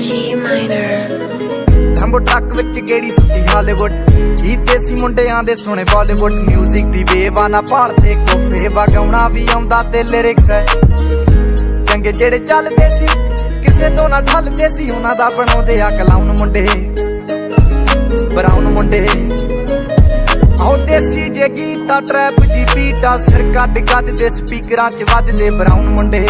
G minor. ਲੰਬੋ truck ਵਿੱਚ ਗੇੜੀ ਸੁੱਟੀ Hollywood ਜੀ ਦੇਸੀ ਮੁੰਡਿਆਂ ਦੇ ਸੋਹਣੇ ਬਾਲੀਵੁੱਡ ਮਿਊਜ਼ਿਕ ਦੀ ਵੇਵ ਆ ਨਾ ਭਾਲਦੇ ਕੋਫੇ ਵਗਾਉਣਾ ਵੀ ਆਉਂਦਾ ਤੇ ਲਿਰਿਕਸ ਹੈ ਚੰਗੇ ਜਿਹੜੇ ਚੱਲਦੇ ਸੀ ਕਿਸੇ ਤੋਂ ਨਾ ਠੱਲਦੇ ਸੀ ਉਹਨਾਂ ਦਾ ਬਣਾਉਂਦੇ ਆ ਕਲਾਉਣ ਮੁੰਡੇ ਬਰਾਉਨ ਮੁੰਡੇ ਆਉ ਦੇਸੀ ਜੇ ਗੀਤਾ ਟਰੈਪ ਦੀ ਬੀਟਾ ਸਿਰ ਕੱਢ ਕੱਢ ਦੇ ਸਪੀਕਰਾਂ 'ਚ ਵੱਜਦੇ ਬਰਾਉਨ ਮੁੰਡੇ